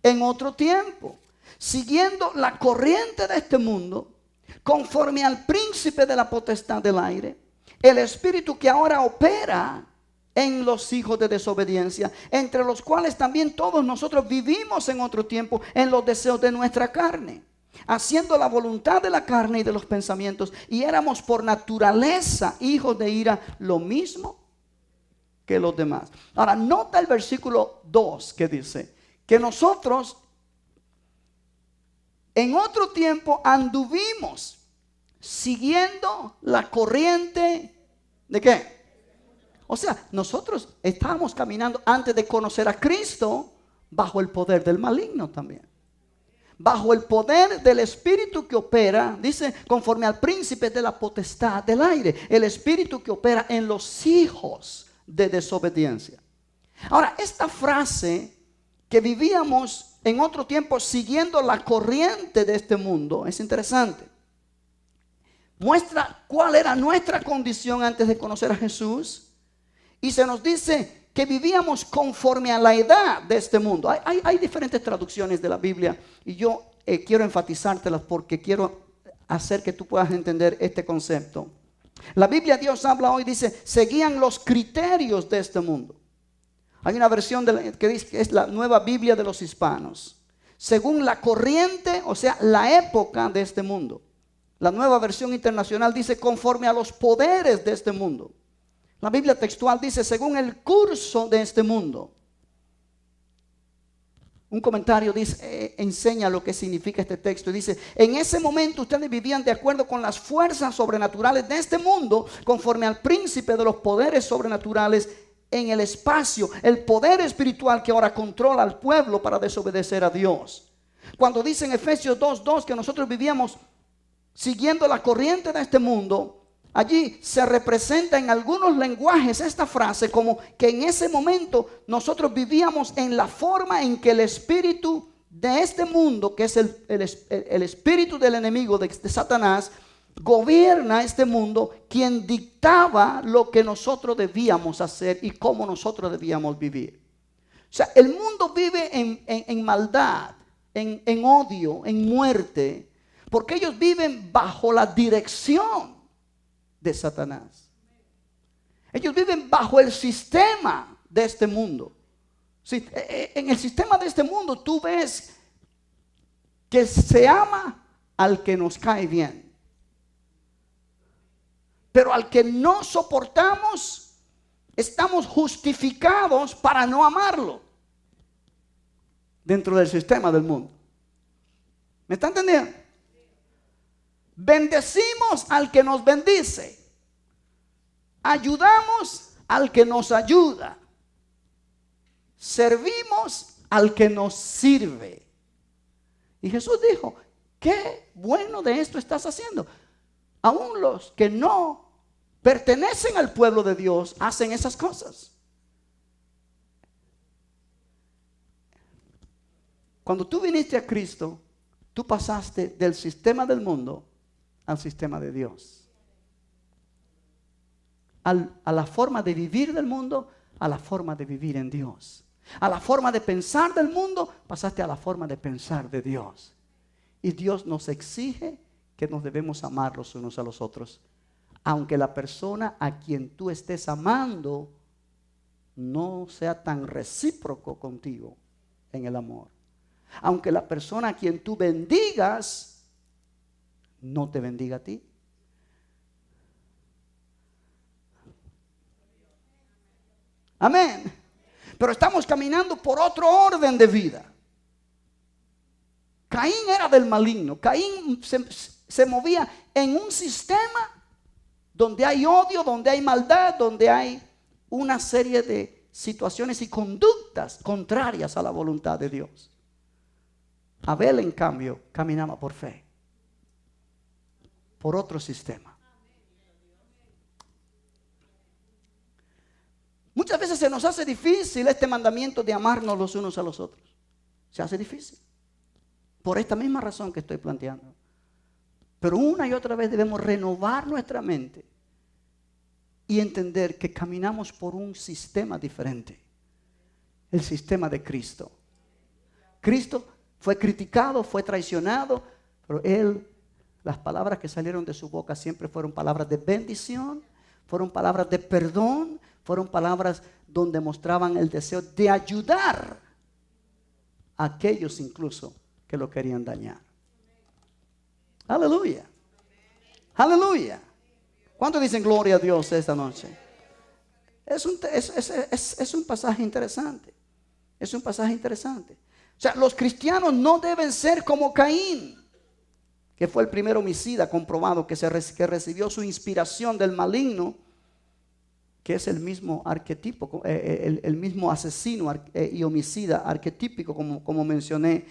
en otro tiempo, siguiendo la corriente de este mundo, conforme al príncipe de la potestad del aire, el espíritu que ahora opera en los hijos de desobediencia, entre los cuales también todos nosotros vivimos en otro tiempo en los deseos de nuestra carne, haciendo la voluntad de la carne y de los pensamientos, y éramos por naturaleza hijos de ira, lo mismo que los demás. Ahora nota el versículo 2 que dice que nosotros en otro tiempo anduvimos siguiendo la corriente ¿de qué? O sea, nosotros estábamos caminando antes de conocer a Cristo bajo el poder del maligno también. Bajo el poder del espíritu que opera, dice, conforme al príncipe de la potestad del aire, el espíritu que opera en los hijos de desobediencia. Ahora, esta frase que vivíamos en otro tiempo siguiendo la corriente de este mundo es interesante. Muestra cuál era nuestra condición antes de conocer a Jesús, y se nos dice que vivíamos conforme a la edad de este mundo. Hay diferentes traducciones de la Biblia, y yo quiero enfatizártelas porque quiero hacer que tú puedas entender este concepto. La Biblia, Dios habla hoy, dice, seguían los criterios de este mundo. Hay una versión que dice que es la Nueva Biblia de los Hispanos. Según la corriente, o sea, la época de este mundo. La Nueva Versión Internacional dice conforme a los poderes de este mundo. La Biblia textual dice según el curso de este mundo. Un comentario dice, enseña lo que significa este texto. Y dice, en ese momento ustedes vivían de acuerdo con las fuerzas sobrenaturales de este mundo, conforme al príncipe de los poderes sobrenaturales en el espacio, el poder espiritual que ahora controla al pueblo para desobedecer a Dios. Cuando dice en Efesios 2:2 que nosotros vivíamos siguiendo la corriente de este mundo, allí se representa en algunos lenguajes esta frase como que en ese momento nosotros vivíamos en la forma en que el espíritu de este mundo, que es el espíritu del enemigo de Satanás, gobierna este mundo, quien dictaba lo que nosotros debíamos hacer y cómo nosotros debíamos vivir. O sea, el mundo vive en maldad, en odio, en muerte, porque ellos viven bajo la dirección de Satanás. Ellos viven bajo el sistema de este mundo. Sí, en el sistema de este mundo tú ves que se ama al que nos cae bien. Pero al que no soportamos, estamos justificados para no amarlo. Dentro del sistema del mundo. ¿Me está entendiendo? Bendecimos al que nos bendice. Ayudamos al que nos ayuda. Servimos al que nos sirve. Y Jesús dijo, qué bueno de esto estás haciendo. Aún los que no pertenecen al pueblo de Dios hacen esas cosas. Cuando tú viniste a Cristo, tú pasaste del sistema del mundo al sistema de Dios. A la forma de vivir del mundo, a la forma de vivir en Dios. A la forma de pensar del mundo, pasaste a la forma de pensar de Dios. Y Dios nos exige que nos debemos amar los unos a los otros. Aunque la persona a quien tú estés amando no sea tan recíproco contigo en el amor. Aunque la persona a quien tú bendigas no te bendiga a ti. Amén. Pero estamos caminando por otro orden de vida. Caín era del maligno. Caín se movía en un sistema donde hay odio, donde hay maldad, donde hay una serie de situaciones y conductas contrarias a la voluntad de Dios. Abel, en cambio, caminaba por fe, por otro sistema. Muchas veces se nos hace difícil este mandamiento de amarnos los unos a los otros. Se hace difícil. Por esta misma razón que estoy planteando. Pero una y otra vez debemos renovar nuestra mente y entender que caminamos por un sistema diferente. El sistema de Cristo. Cristo fue criticado, fue traicionado, pero Él, las palabras que salieron de su boca siempre fueron palabras de bendición, fueron palabras de perdón, fueron palabras donde mostraban el deseo de ayudar a aquellos incluso que lo querían dañar. Aleluya. Aleluya. ¿Cuántos dicen gloria a Dios esta noche? Es un pasaje interesante. Es un pasaje interesante. O sea, los cristianos no deben ser como Caín, que fue el primer homicida comprobado que recibió su inspiración del maligno, que es el mismo arquetipo, el mismo asesino y homicida arquetípico, como mencioné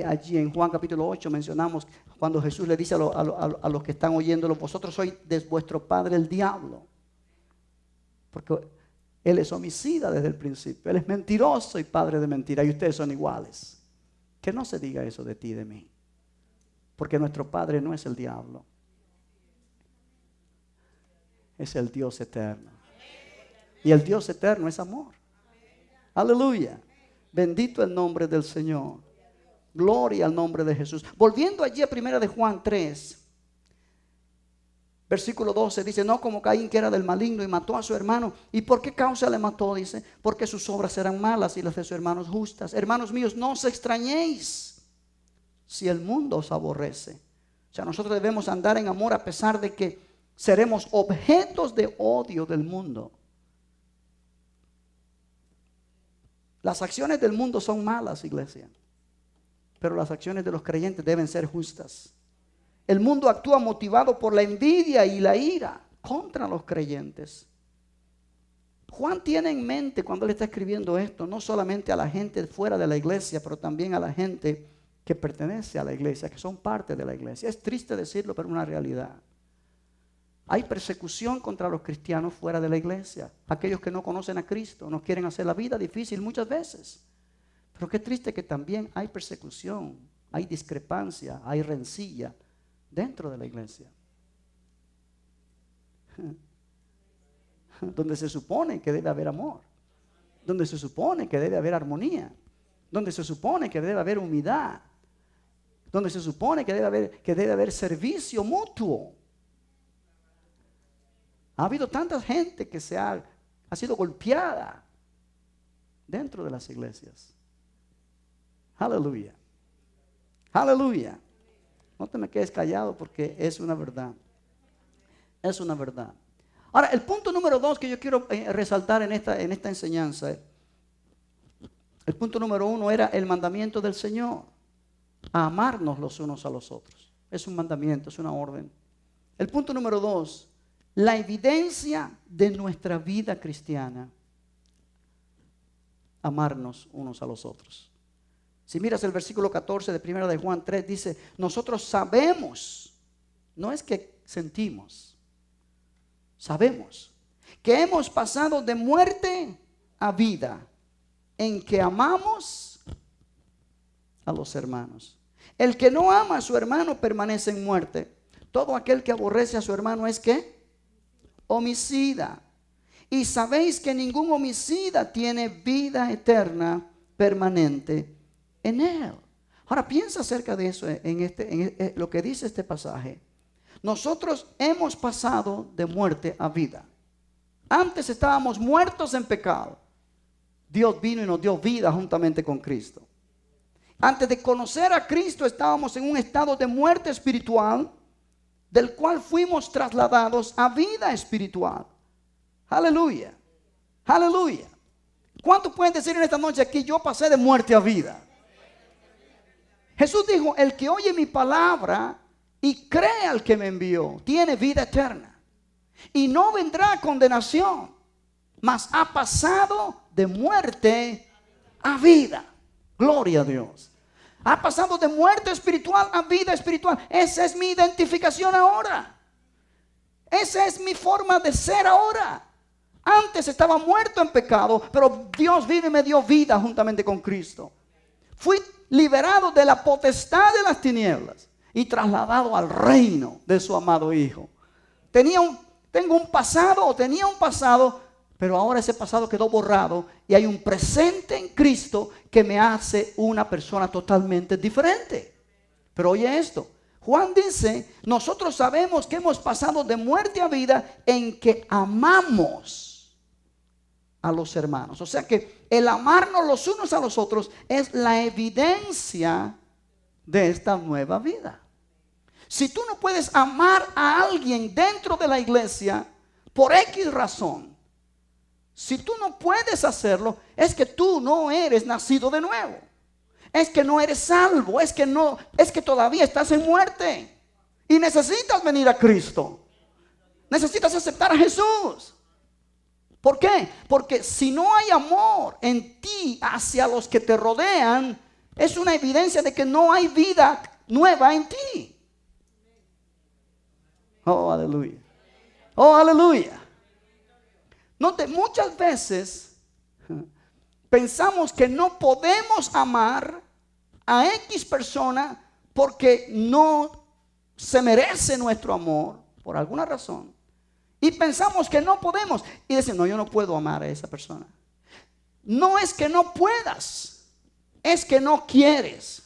allí en Juan capítulo 8, mencionamos cuando Jesús le dice a los que están oyéndolo, vosotros sois de vuestro padre el diablo, porque él es homicida desde el principio, él es mentiroso y padre de mentira, y ustedes son iguales. Que no se diga eso de ti y de mí, porque nuestro padre no es el diablo, es el Dios eterno. Y el Dios eterno es amor. Aleluya. Bendito el nombre del Señor. Gloria al nombre de Jesús. Volviendo allí a 1 de Juan 3. Versículo 12 dice, no como Caín, que era del maligno y mató a su hermano. ¿Y por qué causa le mató? Dice, porque sus obras eran malas y las de su hermano justas. Hermanos míos, no os extrañéis si el mundo os aborrece. O sea, nosotros debemos andar en amor a pesar de que seremos objetos de odio del mundo. Las acciones del mundo son malas, iglesia, pero las acciones de los creyentes deben ser justas. El mundo actúa motivado por la envidia y la ira contra los creyentes. Juan tiene en mente, cuando él está escribiendo esto, no solamente a la gente fuera de la iglesia, pero también a la gente que pertenece a la iglesia, que son parte de la iglesia. Es triste decirlo, pero es una realidad. Hay persecución contra los cristianos fuera de la iglesia. Aquellos que no conocen a Cristo, nos quieren hacer la vida difícil muchas veces. Pero qué triste que también hay persecución, hay discrepancia, hay rencilla dentro de la iglesia, donde se supone que debe haber amor, donde se supone que debe haber armonía, donde se supone que debe haber humildad, donde se supone que debe haber servicio mutuo. Ha habido tanta gente que ha sido golpeada dentro de las iglesias. Aleluya. Aleluya. No te me quedes callado porque es una verdad. Es una verdad. Ahora, el punto número 2 que yo quiero resaltar en esta enseñanza. El punto número 1 era el mandamiento del Señor. A amarnos los unos a los otros. Es un mandamiento, es una orden. El punto número 2. La evidencia de nuestra vida cristiana. Amarnos unos a los otros. Si miras el versículo 14 de 1 de Juan 3, dice, nosotros sabemos, no es que sentimos, sabemos que hemos pasado de muerte a vida, en que amamos a los hermanos. El que no ama a su hermano permanece en muerte. Todo aquel que aborrece a su hermano es ¿qué? Homicida. Y sabéis que ningún homicida tiene vida eterna permanente en él. Ahora piensa acerca de eso en lo que dice este pasaje. Nosotros hemos pasado de muerte a vida. Antes estábamos muertos en pecado. Dios vino y nos dio vida juntamente con Cristo. Antes de conocer a Cristo estábamos en un estado de muerte espiritual, del cual fuimos trasladados a vida espiritual. Aleluya. Aleluya. ¿Cuántos pueden decir en esta noche aquí, yo pasé de muerte a vida? Jesús dijo, el que oye mi palabra y cree al que me envió, tiene vida eterna. Y no vendrá condenación, mas ha pasado de muerte a vida. Gloria a Dios. Ha pasado de muerte espiritual a vida espiritual. Esa es mi identificación ahora. Esa es mi forma de ser ahora. Antes estaba muerto en pecado, pero Dios vino y me dio vida juntamente con Cristo. Fui liberado de la potestad de las tinieblas y trasladado al reino de su amado Hijo. Tenía un pasado, pero ahora ese pasado quedó borrado y hay un presente en Cristo que me hace una persona totalmente diferente. Pero oye esto, Juan dice, nosotros sabemos que hemos pasado de muerte a vida en que amamos a los hermanos. O sea que el amarnos los unos a los otros es la evidencia de esta nueva vida. Si tú no puedes amar a alguien dentro de la iglesia por X razón, si tú no puedes hacerlo, es que tú no eres nacido de nuevo. Es que no eres salvo, es que todavía estás en muerte y necesitas venir a Cristo. Necesitas aceptar a Jesús. ¿Por qué? Porque si no hay amor en ti hacia los que te rodean, es una evidencia de que no hay vida nueva en ti. Oh, aleluya. Oh, aleluya. Note, muchas veces pensamos que no podemos amar a X persona porque no se merece nuestro amor por alguna razón. Y pensamos que no podemos. Y decimos, no, yo no puedo amar a esa persona. No es que no puedas, es que no quieres.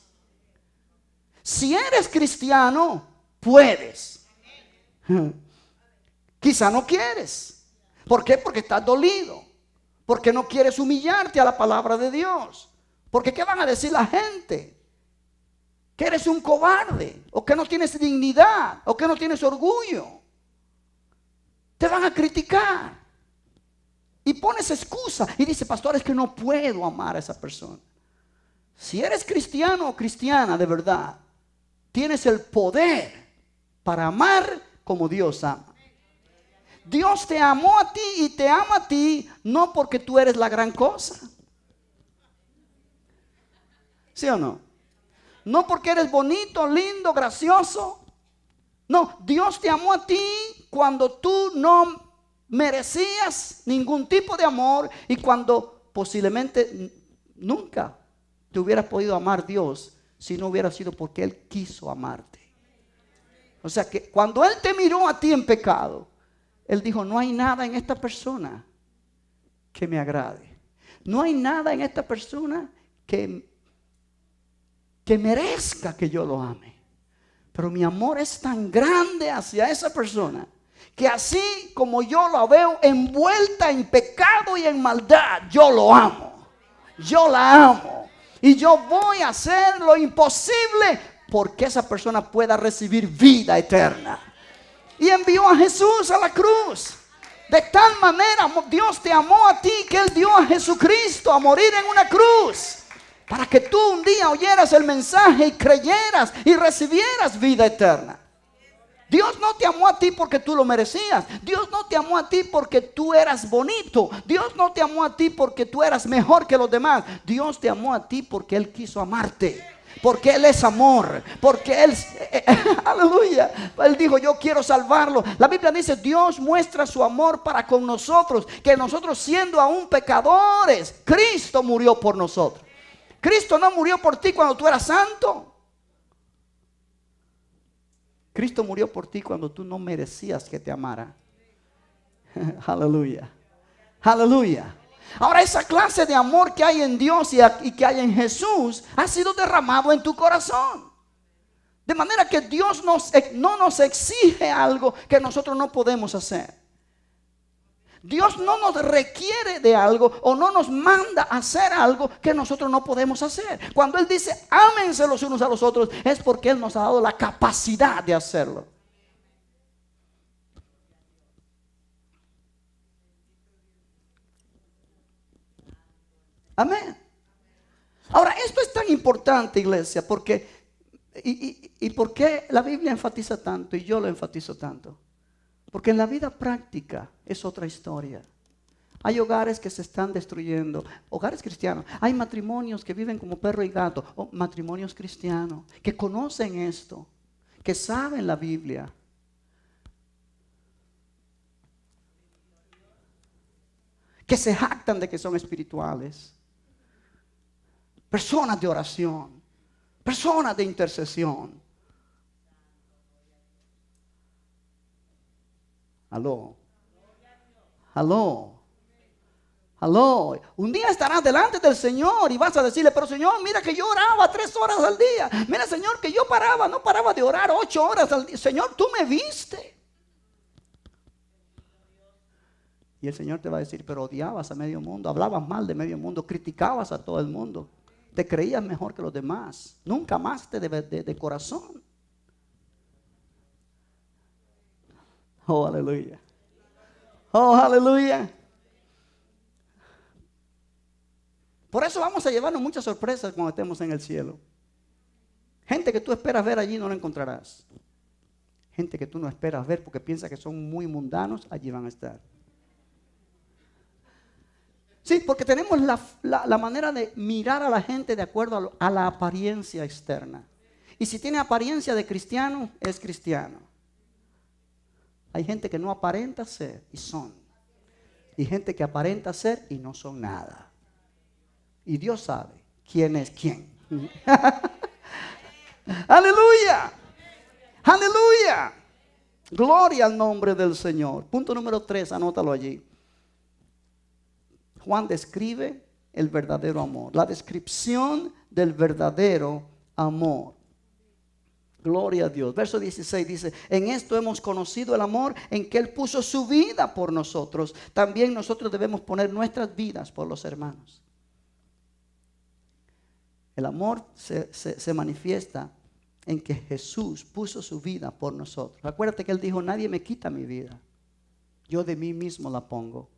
Si eres cristiano, puedes. Quizá no quieres. ¿Por qué? Porque estás dolido. Porque no quieres humillarte a la palabra de Dios. Porque ¿qué van a decir la gente? Que eres un cobarde, o que no tienes dignidad, o que no tienes orgullo. Te van a criticar. Y pones excusa y dice, pastor, es que no puedo amar a esa persona. Si eres cristiano o cristiana de verdad, tienes el poder para amar como Dios ama. Dios te amó a ti y te ama a ti no porque tú eres la gran cosa. ¿Sí o no? No porque eres bonito, lindo, gracioso. No, Dios te amó a ti cuando tú no merecías ningún tipo de amor y cuando posiblemente nunca te hubieras podido amar Dios si no hubiera sido porque Él quiso amarte. O sea que cuando Él te miró a ti en pecado, Él dijo, no hay nada en esta persona que me agrade. No hay nada en esta persona que merezca que yo lo ame. Pero mi amor es tan grande hacia esa persona que así como yo la veo envuelta en pecado y en maldad, yo lo amo. Yo la amo. Y yo voy a hacer lo imposible porque esa persona pueda recibir vida eterna. Y envió a Jesús a la cruz. De tal manera Dios te amó a ti que Él dio a Jesucristo a morir en una cruz. Para que tú un día oyeras el mensaje y creyeras y recibieras vida eterna. Dios no te amó a ti porque tú lo merecías. Dios no te amó a ti porque tú eras bonito. Dios no te amó a ti porque tú eras mejor que los demás. Dios te amó a ti porque Él quiso amarte. Porque Él es amor. Porque Él, aleluya. Él dijo, yo quiero salvarlo. La Biblia dice, Dios muestra su amor para con nosotros. Que nosotros siendo aún pecadores, Cristo murió por nosotros. Cristo no murió por ti cuando tú eras santo. Cristo murió por ti cuando tú no merecías que te amara. Aleluya. Aleluya. Ahora esa clase de amor que hay en Dios y que hay en Jesús ha sido derramado en tu corazón. De manera que Dios no nos exige algo que nosotros no podemos hacer. Dios no nos requiere de algo o no nos manda a hacer algo que nosotros no podemos hacer. Cuando Él dice, ámense los unos a los otros, es porque Él nos ha dado la capacidad de hacerlo. Amén. Ahora, esto es tan importante, iglesia, porque ¿y por qué la Biblia enfatiza tanto y yo lo enfatizo tanto? Porque en la vida práctica es otra historia. Hay hogares que se están destruyendo, hogares cristianos. Hay matrimonios que viven como perro y gato, o matrimonios cristianos, que conocen esto, que saben la Biblia. Que se jactan de que son espirituales. Personas de oración, personas de intercesión. Aló. Aló. Aló. Un día estarás delante del Señor y vas a decirle, pero Señor, mira que yo oraba 3 horas al día. Mira, Señor, que yo no paraba de orar 8 horas al día. Señor, tú me viste. Y el Señor te va a decir, pero odiabas a medio mundo, hablabas mal de medio mundo, criticabas a todo el mundo. Te creías mejor que los demás. Nunca amaste de corazón. Oh, aleluya. Oh, aleluya. Por eso vamos a llevarnos muchas sorpresas cuando estemos en el cielo. Gente que tú esperas ver allí no la encontrarás. Gente que tú no esperas ver porque piensas que son muy mundanos, allí van a estar. Sí, porque tenemos la manera de mirar a la gente de acuerdo a la apariencia externa. Y si tiene apariencia de cristiano, es cristiano. Hay gente que no aparenta ser y son. Y gente que aparenta ser y no son nada. Y Dios sabe quién es quién. Aleluya. Aleluya. Gloria al nombre del Señor. Punto número 3, anótalo allí. Juan describe el verdadero amor. La descripción del verdadero amor. Gloria a Dios. Verso 16 dice, en esto hemos conocido el amor en que Él puso su vida por nosotros. También nosotros debemos poner nuestras vidas por los hermanos. El amor se manifiesta en que Jesús puso su vida por nosotros. Acuérdate que Él dijo, nadie me quita mi vida. Yo de mí mismo la pongo.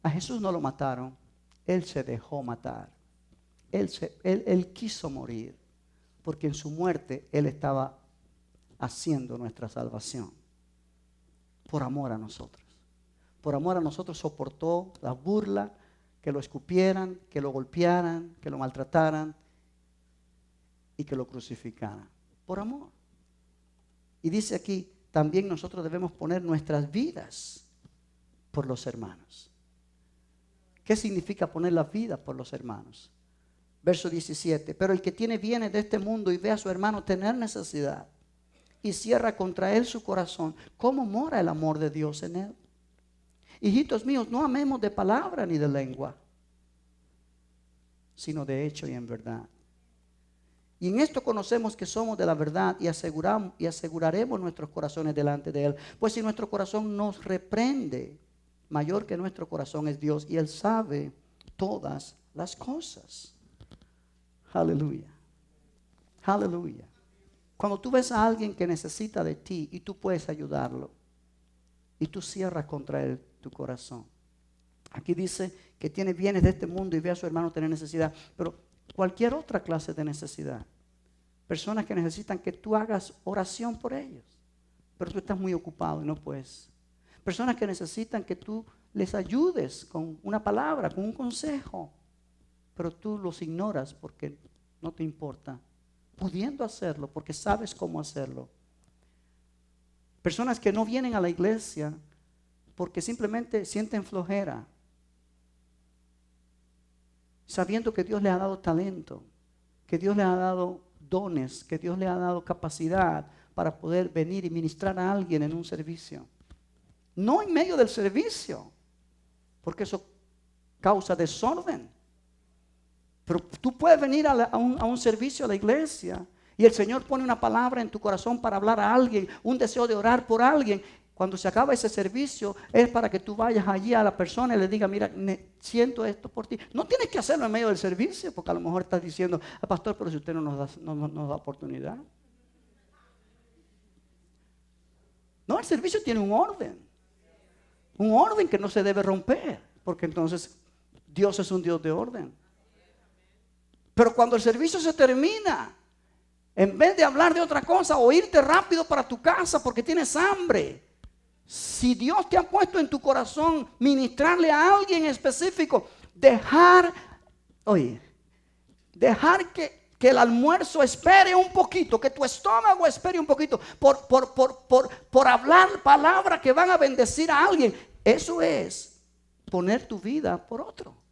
A Jesús no lo mataron. Él se dejó matar. Él quiso morir. Porque en su muerte Él estaba haciendo nuestra salvación. Por amor a nosotros. Por amor a nosotros soportó la burla, que lo escupieran, que lo golpearan, que lo maltrataran y que lo crucificaran. Por amor. Y dice aquí, también nosotros debemos poner nuestras vidas por los hermanos. ¿Qué significa poner la vida por los hermanos? Verso 17, pero el que tiene bienes de este mundo y ve a su hermano tener necesidad y cierra contra él su corazón, ¿cómo mora el amor de Dios en él? Hijitos míos, no amemos de palabra ni de lengua, sino de hecho y en verdad. Y en esto conocemos que somos de la verdad y aseguraremos nuestros corazones delante de Él. Pues si nuestro corazón nos reprende, mayor que nuestro corazón es Dios y Él sabe todas las cosas. Aleluya. Aleluya. Cuando tú ves a alguien que necesita de ti y tú puedes ayudarlo y tú cierras contra él tu corazón. Aquí dice que tiene bienes de este mundo y ve a su hermano tener necesidad, pero cualquier otra clase de necesidad. Personas que necesitan que tú hagas oración por ellos, pero tú estás muy ocupado y no puedes. Personas que necesitan que tú les ayudes con una palabra, con un consejo, pero tú los ignoras porque no te importa, pudiendo hacerlo porque sabes cómo hacerlo. Personas que no vienen a la iglesia porque simplemente sienten flojera, sabiendo que Dios les ha dado talento, que Dios les ha dado dones, que Dios les ha dado capacidad para poder venir y ministrar a alguien en un servicio. No en medio del servicio, porque eso causa desorden. Pero tú puedes venir a un servicio a la iglesia y el Señor pone una palabra en tu corazón para hablar a alguien, un deseo de orar por alguien. Cuando se acaba ese servicio es para que tú vayas allí a la persona y le digas, mira, siento esto por ti. No tienes que hacerlo en medio del servicio porque a lo mejor estás diciendo, pastor, pero si usted no nos da oportunidad. No, el servicio tiene un orden que no se debe romper, porque entonces Dios es un Dios de orden. Pero cuando el servicio se termina, en vez de hablar de otra cosa o irte rápido para tu casa porque tienes hambre, si Dios te ha puesto en tu corazón ministrarle a alguien específico, dejar que el almuerzo espere un poquito, que tu estómago espere un poquito por hablar palabras que van a bendecir a alguien. Eso es poner tu vida por otro.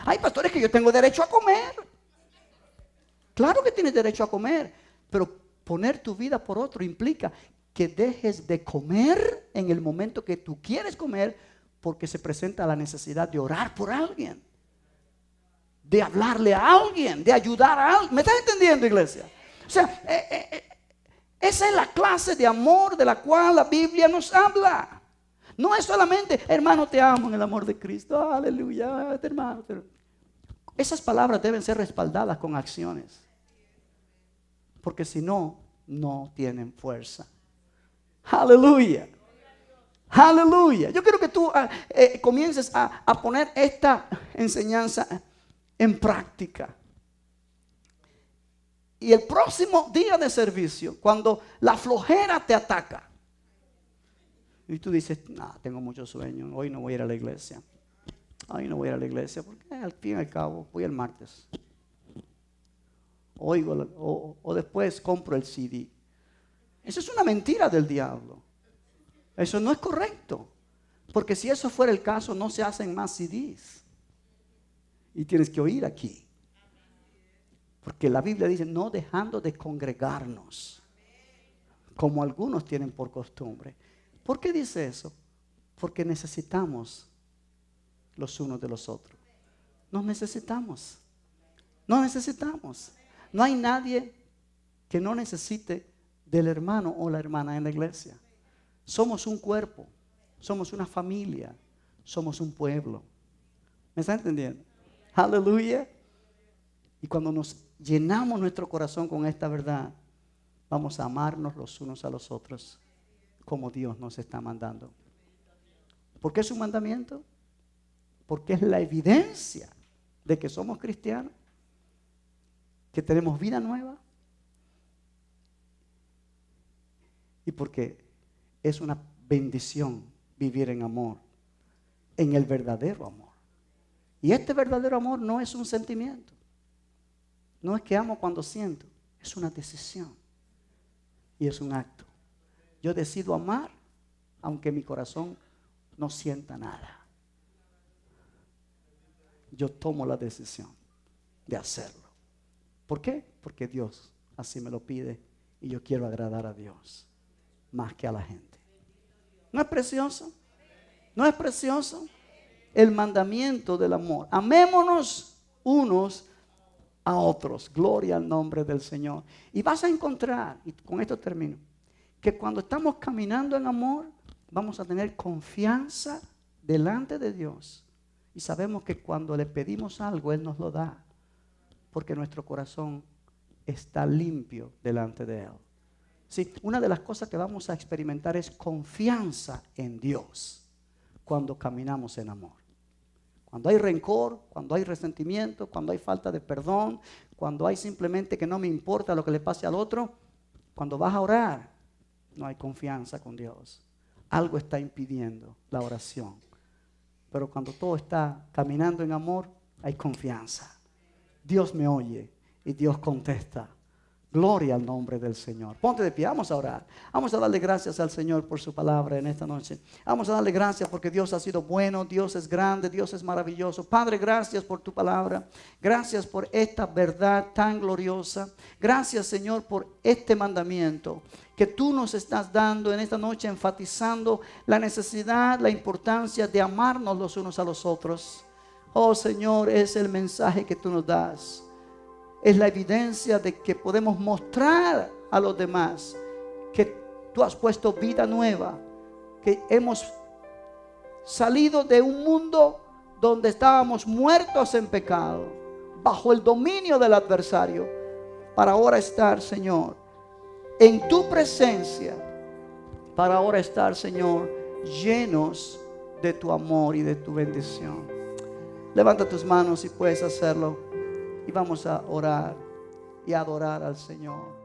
Hay pastores que yo tengo derecho a comer. Claro que tienes derecho a comer, pero poner tu vida por otro implica que dejes de comer en el momento que tú quieres comer porque se presenta la necesidad de orar por alguien, de hablarle a alguien, de ayudar a alguien. ¿Me estás entendiendo, iglesia? O sea, esa es la clase de amor de la cual la Biblia nos habla. No es solamente, hermano, te amo en el amor de Cristo, aleluya, hermano. Esas palabras deben ser respaldadas con acciones, porque si no, no tienen fuerza. Aleluya, aleluya. Yo quiero que tú comiences a poner esta enseñanza en práctica. Y el próximo día de servicio, cuando la flojera te ataca, y tú dices, no, tengo mucho sueño, hoy no voy a ir a la iglesia. Hoy no voy a ir a la iglesia porque al fin y al cabo voy el martes. Oigo o después compro el CD. Eso es una mentira del diablo. Eso no es correcto. Porque si eso fuera el caso, no se hacen más CDs. Y tienes que oír aquí. Porque la Biblia dice, no dejando de congregarnos, como algunos tienen por costumbre. ¿Por qué dice eso? Porque necesitamos los unos de los otros. Nos necesitamos. Nos necesitamos. No hay nadie que no necesite del hermano o la hermana en la iglesia. Somos un cuerpo, somos una familia, somos un pueblo. ¿Me está entendiendo? Aleluya. Y cuando nos llenamos nuestro corazón con esta verdad, vamos a amarnos los unos a los otros como Dios nos está mandando. ¿Por qué es un mandamiento? Porque es la evidencia de que somos cristianos, que tenemos vida nueva, y porque es una bendición vivir en amor, en el verdadero amor. Y este verdadero amor no es un sentimiento, no es que amo cuando siento, es una decisión y es un acto. Yo decido amar aunque mi corazón no sienta nada. Yo tomo la decisión de hacerlo. ¿Por qué? Porque Dios así me lo pide y yo quiero agradar a Dios más que a la gente. ¿No es precioso? ¿No es precioso? El mandamiento del amor. Amémonos unos a otros. Gloria al nombre del Señor. Y vas a encontrar, y con esto termino, que cuando estamos caminando en amor, vamos a tener confianza delante de Dios. Y sabemos que cuando le pedimos algo, Él nos lo da. Porque nuestro corazón está limpio delante de Él. Sí, una de las cosas que vamos a experimentar es confianza en Dios cuando caminamos en amor. Cuando hay rencor, cuando hay resentimiento, cuando hay falta de perdón, cuando hay simplemente que no me importa lo que le pase al otro, cuando vas a orar, no hay confianza con Dios. Algo está impidiendo la oración. Pero cuando todo está caminando en amor, hay confianza. Dios me oye y Dios contesta. Gloria al nombre del Señor. Ponte de pie, vamos a orar. Vamos a darle gracias al Señor por su palabra en esta noche. Vamos a darle gracias porque Dios ha sido bueno, Dios es grande, Dios es maravilloso. Padre, gracias por tu palabra. Gracias por esta verdad tan gloriosa. Gracias, Señor, por este mandamiento que tú nos estás dando en esta noche, enfatizando la necesidad, la importancia de amarnos los unos a los otros. Oh, Señor, es el mensaje que tú nos das. Es la evidencia de que podemos mostrar a los demás que tú has puesto vida nueva, que hemos salido de un mundo donde estábamos muertos en pecado, bajo el dominio del adversario, para ahora estar, Señor, en tu presencia, para ahora estar, Señor, llenos de tu amor y de tu bendición. Levanta tus manos si puedes hacerlo. Y vamos a orar y adorar al Señor.